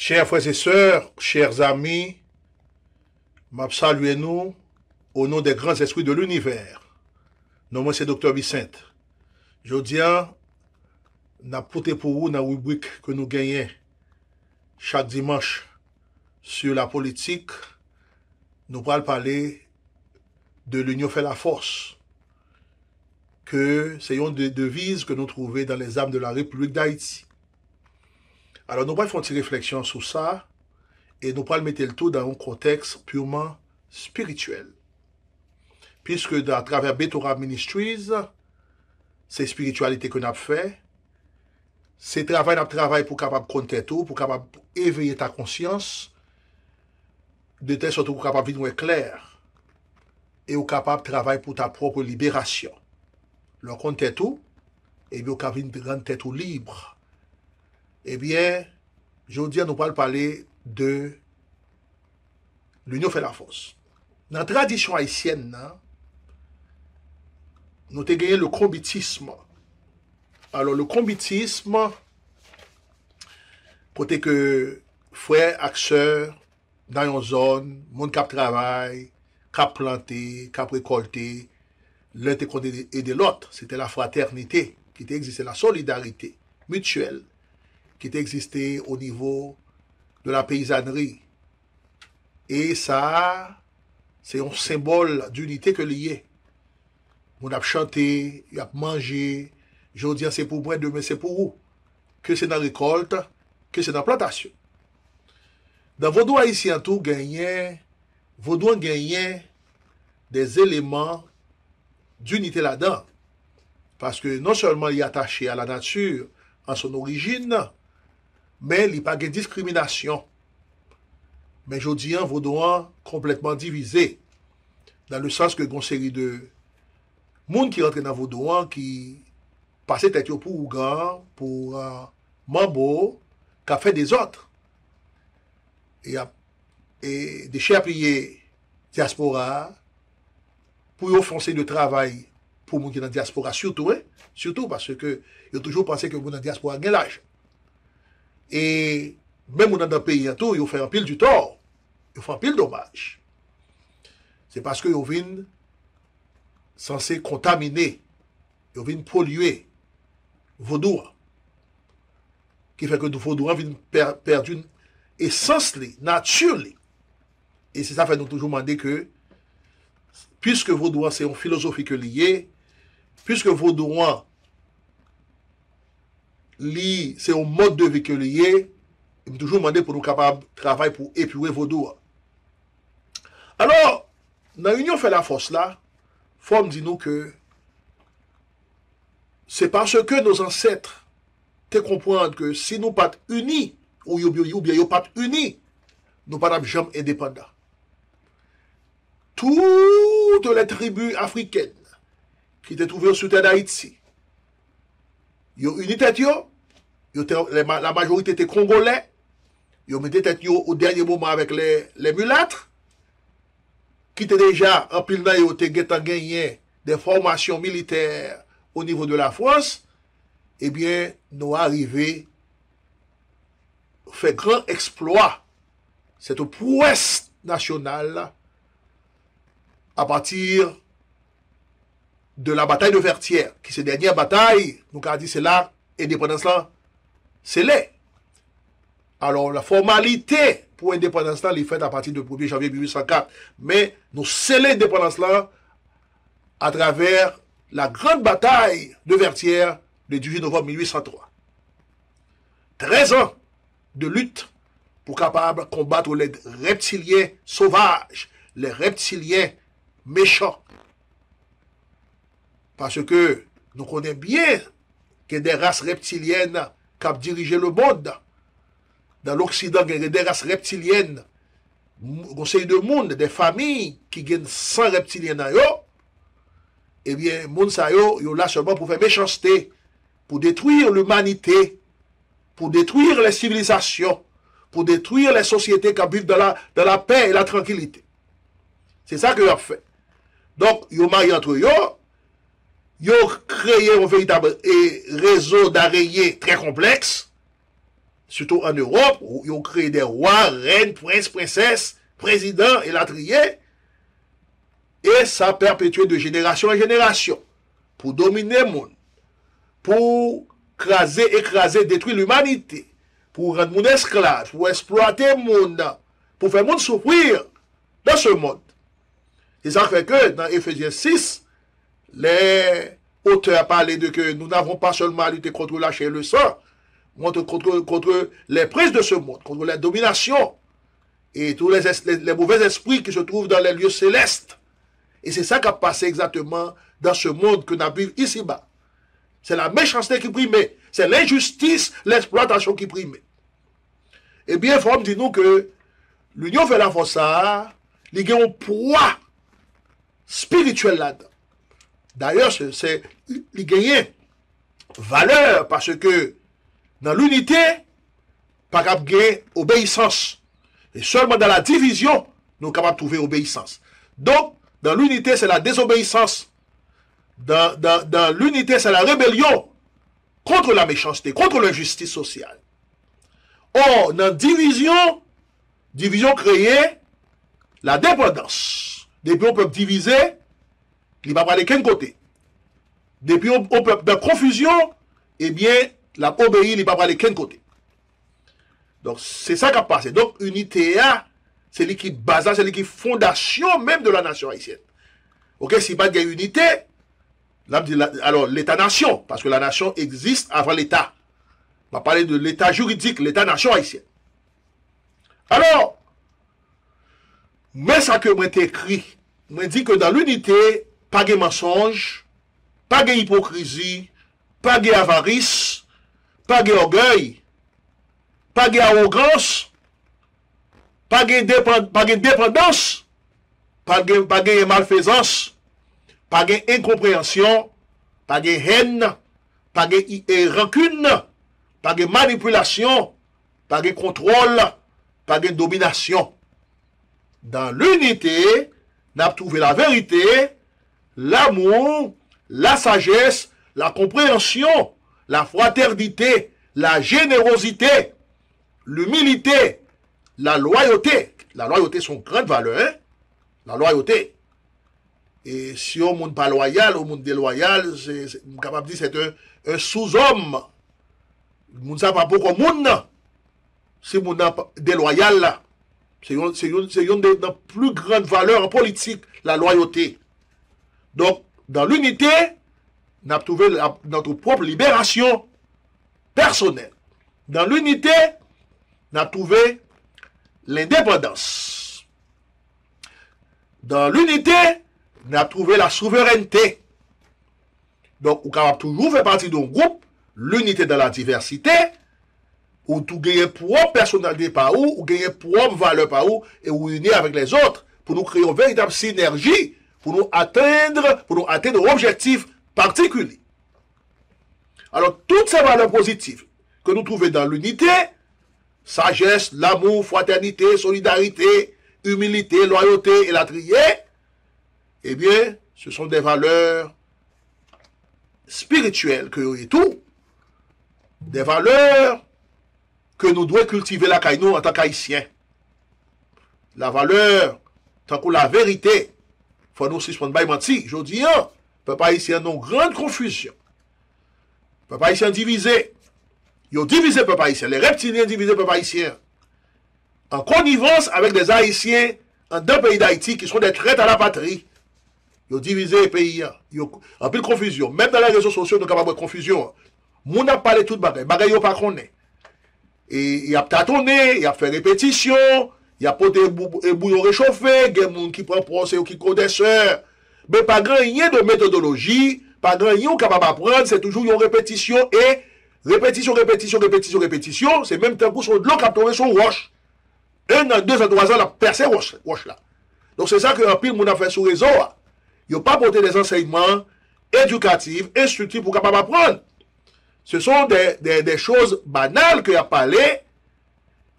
Chers frères et sœurs, chers amis, m'a salué nous au nom des grands esprits de l'univers. Non, moi c'est Dr. Vicente. Je dis, n'a porté pour vous dans la rubrique que nous gagnons chaque dimanche sur la politique. Nous allons parler de l'union fait la force. Que c'est une des devises que nous trouvons dans les armes de la République d'Haïti. Alors nous allons faire une réflexion sur ça et nous allons mettre le tout dans un contexte purement spirituel. Puisque à travers Betora Ministries, c'est spiritualité que nous avons fait, c'est travail pour capable compter tout, pour capable éveiller ta conscience, de telle sorte pour capable vivre clair et au capable de travailler pour ta propre libération. Le compter tout, et bien au capable de rendre tête libre. Eh bien, je vous dis, nous allons parler de l'union fait la force. Dans la tradition haïtienne, nous avons gagné le combitisme. Alors, le combitisme, côté que frères et sœurs, dans une zone, monde qui travaille, qui planté, qui récolté, l'un et l'autre. C'était la fraternité qui existait, la solidarité mutuelle qui existait au niveau de la paysannerie. Et ça, c'est un symbole d'unité que lié. On a chanté, on a mangé. Je dis, c'est pour moi, demain, c'est pour vous. Que c'est dans la récolte, que c'est dans la plantation. Dans Vaudou haïtien, tout gagné, Vaudou gagné des éléments d'unité là-dedans. Parce que non seulement il est attaché à la nature en son origine, mais il n'y a pas de discrimination. Mais je dis, Vaudouan complètement divisé. Dans le sens que il y a une série de monde qui rentre dans Vaudouan, qui passait tête pour Ougan, pour Mambo, qui a fait des autres. Et des chefs appuyés diaspora, pour offenser le travail pour les gens qui sont dans la diaspora, surtout parce que ils ont toujours pensé que les gens dans la diaspora ont l'âge. Et même dans le pays, ils ont fait un pile du tort, ils ont fait un pile de dommage. C'est parce qu'ils viennent censés contaminer, ils viennent polluer Vaudou, qui fait que nous Vaudou viennent perdre une essence, nature. Et c'est ça fait nous toujours demander que, puisque Vaudou c'est une philosophie que lié, puisque Vaudou c'est un mode de vie que lié, il m'a toujours demandé pour nous capables de travailler pour épurer Vaudou. Alors, dans l'union fait la force là, faut me dire nous que c'est parce que nos ancêtres te comprendre que si nous pas unis, ou bien nous pas unis, nous pas jamais indépendants. Toutes les tribus africaines qui étaient trouvées sur terre d'Haïti, ils ont uni tête, la majorité étaient congolais, ils ont mis tête au dernier moment avec les mulâtres, qui étaient déjà en pile ils ont gagné des formations militaires au niveau de la France. Eh bien, nous arrivés fait grand exploit, cette prouesse nationale, à partir de la bataille de Vertières, qui c'est la dernière bataille, nous avons dit c'est là, indépendance là, c'est là. Alors la formalité pour l'indépendance là, est faite à partir du 1er janvier 1804, mais nous scellons l'indépendance là à travers la grande bataille de Vertières le 18 novembre 1803. 13 ans de lutte pour capable combattre les reptiliens sauvages, les reptiliens méchants. Parce que nous connaissons bien qu'il y a des races reptiliennes qui ont dirigé le monde. Dans l'Occident, il y a des races reptiliennes, conseil de monde, des familles qui gagnent 100 reptiliens dans eux. Eh bien, monde ça yo là seulement pour faire méchanceté, pour détruire l'humanité, pour détruire les civilisations, pour détruire les sociétés qui vivent dans la paix et la tranquillité. C'est ça que ils ont fait. Donc, ils ont marié entre eux, ils ont créé un véritable réseau d'araignées très complexe, surtout en Europe, où ils ont créé des rois, reines, princes, princesses, présidents et latriers. Et ça a perpétué de génération en génération pour dominer le monde, pour écraser, détruire l'humanité, pour rendre le monde esclave, pour exploiter le monde, pour faire le monde souffrir dans ce monde. Et ça fait que dans Éphésiens 6, les auteurs parlaient de que nous n'avons pas seulement à lutter contre la chair et le sang, contre les prises de ce monde, contre la domination et tous les mauvais esprits qui se trouvent dans les lieux célestes. Et c'est ça qui a passé exactement dans ce monde que nous vivons ici-bas. C'est la méchanceté qui primait, c'est l'injustice, l'exploitation qui primait. Eh bien, il faut me dire nous que l'Union fait la force ça, il y a un poids spirituel là-dedans. D'ailleurs, il gagne valeur parce que dans l'unité, pas capable de gagner obéissance. Et seulement dans la division, nous sommes capables de trouver obéissance. Donc, dans l'unité, c'est la désobéissance. Dans l'unité, c'est la rébellion contre la méchanceté, contre l'injustice sociale. Or, dans division créée la dépendance. Depuis on peut diviser, il ne va pas aller qu'un côté. Depuis on peut dans confusion, eh bien, la obéir, il ne va pas aller qu'un côté. Donc, c'est ça qui a passé. Donc, unité, c'est l'équipe base, c'est l'équipe fondation même de la nation haïtienne. Ok, si pas de unité, alors l'État-nation, parce que la nation existe avant l'État. On va parler de l'État juridique, l'État-nation haïtienne. Alors, mais ça que moi t'écris, moi dit que dans l'unité, pas de mensonge, pas de hypocrisie, pas de avarice, pas de orgueil, pas de arrogance, pas de dépendance, pas de malfaisance, pas de incompréhension, pas de haine, pas de rancune, pas de manipulation, pas de contrôle, pas de domination. Dans l'unité, nous avons trouvé la vérité, l'amour, la sagesse, la compréhension, la fraternité, la générosité, l'humilité, la loyauté. La loyauté, c'est une grande valeur, hein? La loyauté. Et si on n'est pas loyal, on est déloyal, c'est capable de dire c'est un sous-homme. On ne sait pas pourquoi monde, si on est déloyal là. C'est une des plus grandes valeurs en politique, la loyauté. Donc, dans l'unité, nous avons trouvé notre propre libération personnelle. Dans l'unité, nous avons trouvé l'indépendance. Dans l'unité, nous avons trouvé la souveraineté. Donc, on peut toujours faire partie d'un groupe, l'unité dans la diversité, ou tout gagner propre personnalité par où, ou gagner propre valeur par où, et ou unir avec les autres, pour nous créer une véritable synergie, pour nous atteindre un objectif particulier. Alors, toutes ces valeurs positives que nous trouvons dans l'unité, sagesse, l'amour, fraternité, solidarité, humilité, loyauté et la trier, eh bien, ce sont des valeurs spirituelles que et tout, des valeurs que nous devons cultiver la caïnou en tant qu'haïtiens. La valeur, tant que la vérité, il faut nous suspendre by menti. Je dis, peuple haïtien, nous grande confusion. Peuple haïtien divisé. Ils ont divisé peuple haïtien. Les reptiliens divisé peuple haïtien. En connivence avec des haïtiens en deux pays d'Haïti qui sont des traîtres à la patrie. Ils ont divisé les pays. Ils ont en pile confusion. Même dans les réseaux sociaux, nous sommes capables de confusion. Nous n'a parlé tout de bagaille. Bagaille, ils pas connaît. Et il a tâtonné, il a fait répétition, il a porté un bouillon réchauffé, il y a des gens qui prennent procès ou qui connaissent. Mais pas grand rien de méthodologie, pas grand rien capable d'apprendre, c'est toujours une répétition et répétition. C'est même temps que son de l'eau capturé son roche. 1 an, 2 ans, 3 ans, la percé roche là. Donc c'est ça que un pile moun a fait sur réseau. Il n'a pas porté des enseignements éducatifs, instructifs pour capable apprendre. Ce sont des choses banales qu'il a parlé,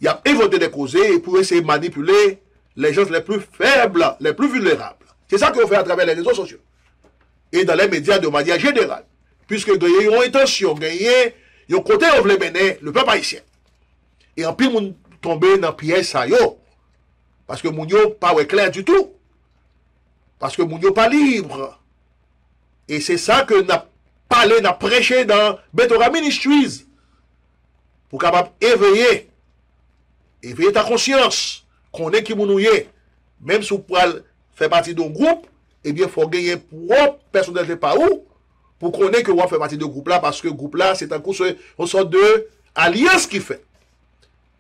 il a inventé des causes pour essayer de manipuler les gens les plus faibles, les plus vulnérables. C'est ça qu'on fait à travers les réseaux sociaux. Et dans les médias de manière générale. Puisque il y a une intention, il y a un côté où vous voulez mener le peuple haïtien. Et en plus, moun tombe dans piège ça yo. Parce que moun yo pas clair du tout. Parce que moun yo pas libre. Et c'est ça que n'a parlé, n'a prêché dans Betora Ministries. Pour capable éveiller ta conscience. Qu'on est qui mounouye. Même si vous pouvez faire partie d'un groupe, eh bien, il faut gagner propre personnalité par où pour qu'on ait que vous fait partie de groupe là, parce que le groupe là, c'est un coup une sorte de alliance qui fait.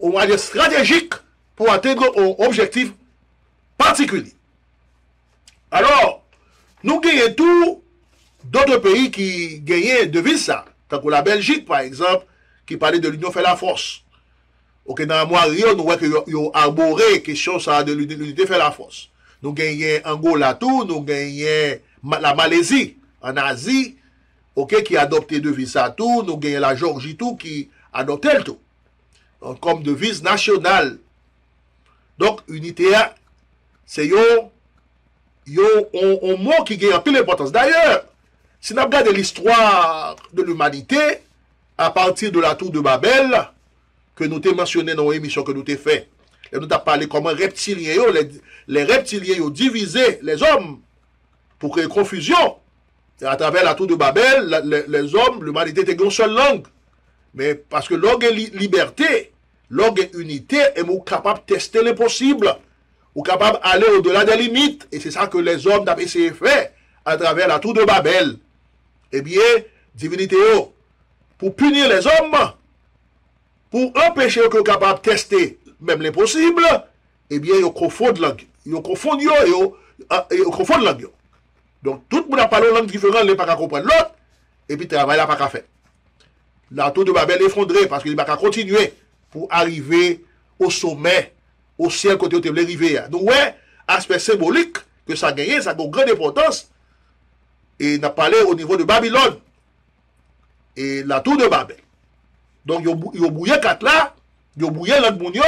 On va dire stratégique pour atteindre un objectif particulier. Alors, nous gagnons tout d'autres pays qui gagnent de ça. Tant que la Belgique, par exemple, qui parlait de l'union fait la force. Ok, dans Montréal, nous voyons qu'ils ont arboré question ça de l'unité fait la force. Nous gagnons Angola tout, nous gagnons la Malaisie en Asie, ok, qui a adopté devise ça tout, nous gagnons la Géorgie tout, qui a adopté le tout. Donc, comme devise nationale. Donc, unité, c'est un mot qui gagne un peu l'importance. D'ailleurs, si nous regardons l'histoire de l'humanité, à partir de la tour de Babel, que nous t'ai mentionné dans l'émission que nous t'ai fait, et nous t'ai parlé comment les reptiliens ont divisé les hommes pour créer confusion. Et à travers la tour de Babel, les hommes, l'humanité était une seule langue. Mais parce que l'orgue est liberté, l'orgue est unité, et nous sommes capables de tester l'impossible. Nous sommes capables d'aller au-delà des limites. Et c'est ça que les hommes ont essayé de faire à travers la tour de Babel. Eh bien, divinité, pour punir les hommes, pour empêcher qu'ils soient capables de tester même l'impossible, eh bien, ils confondent langue. Ils confondent langue. Donc, tout le monde a parlé une langue différente, ils ne peuvent pas comprendre l'autre, et puis le travail n'a pas qu'à faire. La tour de Babel est effondrée parce qu'il n'a pas qu'à continuer pour arriver au sommet, au ciel côté où tu veux arriver. Donc, ouais, aspect symbolique que ça a gagné, ça a une grande importance. Et il a parlé au niveau de Babylone et la tour de Babel. Donc, ils ont bouillé quatre là, ils ont bouillé l'Admounio,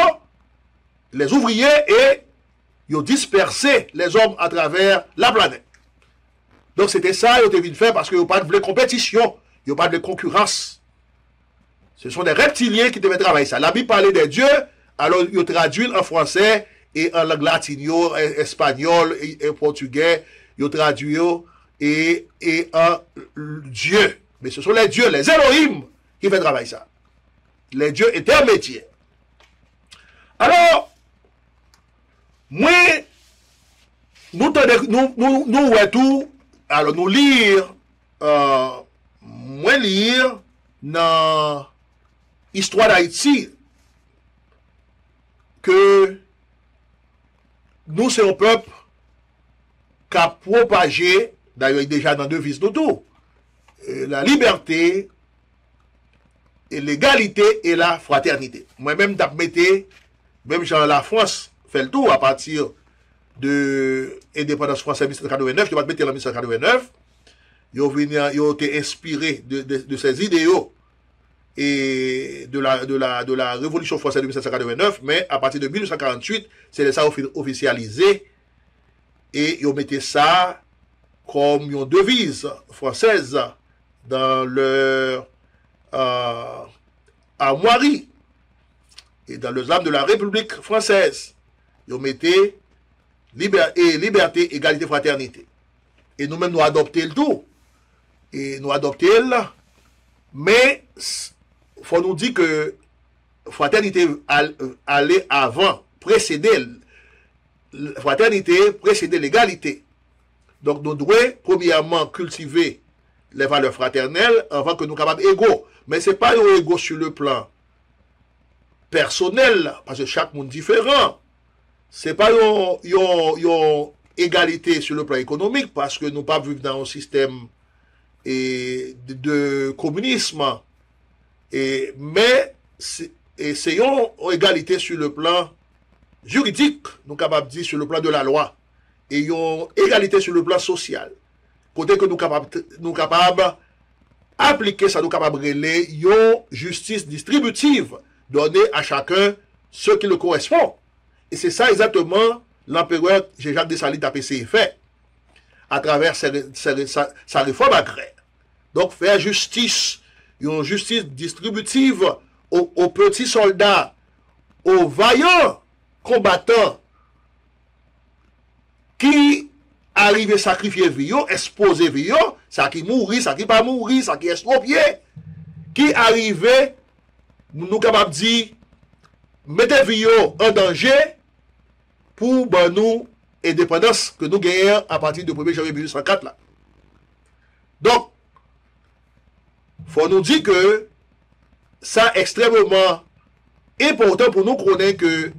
les ouvriers, et ils ont dispersé les hommes à travers la planète. Donc, c'était ça qu'ils ont dû faire parce qu'ils n'ont pas de compétition, ils n'ont pas de concurrence. Ce sont des reptiliens qui devaient travailler ça. La Bible parlait des dieux, alors ils ont traduit en français et en langue latine, espagnol et portugais, ils ont traduit et en Dieu. Mais ce sont les dieux, les Elohim, qui font travailler ça. Les dieux intermédiaires. Alors, moi, nous tout, alors nous lire, moi lire dans l'histoire d'Haïti que nous, c'est un peuple qui a propagé, d'ailleurs déjà dans devise nous tout, la liberté, et l'égalité et la fraternité. Moi-même, même genre la France fait le tour à partir de l'indépendance française 1789, je vais mettre en 1789, ils ont été inspirés de ces idéaux et de la Révolution française de 1789, mais à partir de 1848, c'est ça officialisé et ils ont mis ça comme une devise française dans leur armoirie et dans les armes de la République française. Ils ont mis liberté, égalité, fraternité. Et nous-mêmes, nous adoptons le tout. Et nous adoptons le. Mais, il faut nous dire que fraternité allait avant, précéder. Fraternité précédait l'égalité. Donc, nous devons, premièrement, cultiver les valeurs fraternelles avant que nous soyons capables d'égaux. Mais ce n'est pas un égaux sur le plan personnel, parce que chaque monde est différent. Ce n'est pas une égalité sur le plan économique, parce que nous ne pas vivre dans un système de communisme. Mais c'est une égalité sur le plan juridique, nous sommes capables de dire sur le plan de la loi. Et une égalité sur le plan social. Côté que nous sommes capables d'appliquer ça, nous sommes capables de régler une justice distributive, donner à chacun ce qui le correspond. Et c'est ça exactement l'empereur Jacques Dessalines a fait à travers sa réforme agraire. Donc faire justice, une justice distributive aux petits soldats, aux vaillants combattants qui arrivent à sacrifier vie, exposer vie, ça qui mourit, ça qui pas mourir, ça qui est estropié, qui arrivent, nous capables de dire, mettez vie en danger pour nous indépendance que nous gagnons à partir du 1er janvier 1804 là. Donc, faut nous dire que ça est extrêmement important pour nous connaître que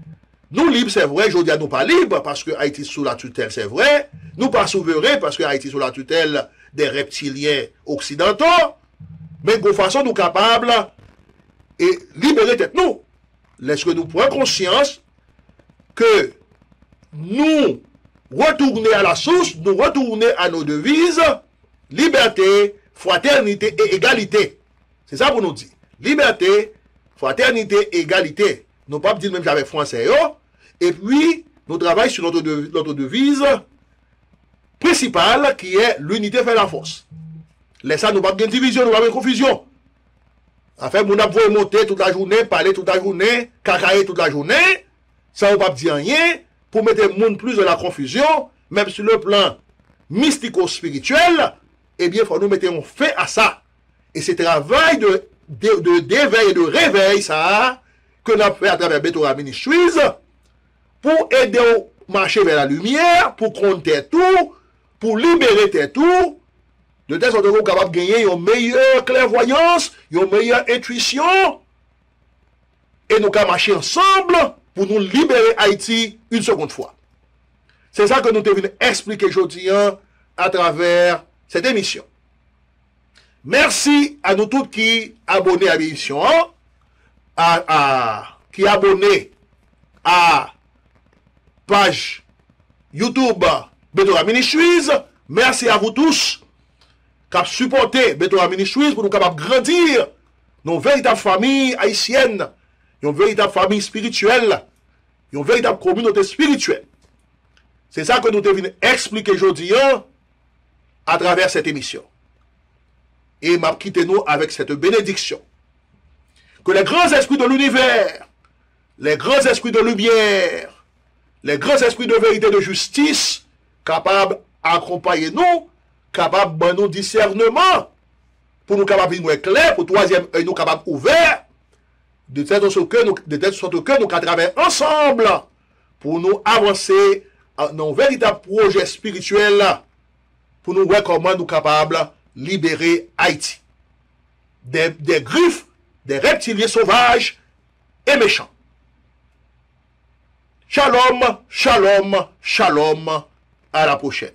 nous libres, c'est vrai, je dis à nous pas libres parce que Haïti sous la tutelle, c'est vrai. Nous pas souverains parce que Haïti sous la tutelle des reptiliens occidentaux. Mais de façon nous capables et libérer tête nous. Laisse que nous prenons conscience que nous retourner à la source, nous retourner à nos devises, liberté, fraternité et égalité. C'est ça pour nous dire. Liberté, fraternité et égalité. Nous pas dire même avec français. Et puis, nous travaillons sur notre devise principale qui est l'unité fait la force. Laissez ça, nous pas de division, nous pas de confusion. Enfin, nous avons monter toute la journée, parler toute la journée, cacailler toute la journée. Ça, on pas dire rien pour mettre le monde plus dans la confusion, même sur le plan mystico-spirituel. Eh bien, il faut nous mettre un fait à ça. Et c'est travail d'éveil et de réveil, ça, que nous avons fait à travers Betora Ministries, pour aider au marcher vers la lumière, pour compter tout, pour libérer tout, de telle sorte que nous sommes capables de gagner une meilleure clairvoyance, une meilleure intuition, et nous allons marcher ensemble pour nous libérer Haïti une seconde fois. C'est ça que nous devons expliquer aujourd'hui à travers cette émission. Merci à nous tous qui abonnez à l'émission, qui abonnez à page YouTube Betora Ministries. Merci à vous tous qui avez supporté Betora Ministries pour nous capables de grandir nos véritables familles haïtiennes, une véritable famille spirituelle, une véritable communauté spirituelle. C'est ça que nous devons expliquer aujourd'hui à travers cette émission. Et m'a quitté nous avec cette bénédiction. Que les grands esprits de l'univers, les grands esprits de lumière, les grands esprits de vérité et de justice, capables d'accompagner nous, capables de nous discernement, pour nous capables de nous éclairer, pour troisième œil nous capables ouvert, de telle sorte que nous travaillons ensemble pour nous avancer dans un véritable projet spirituel, pour nous voir comment nous capables de libérer Haïti des griffes, des reptiliens sauvages et méchants. Shalom, shalom, shalom, à la prochaine.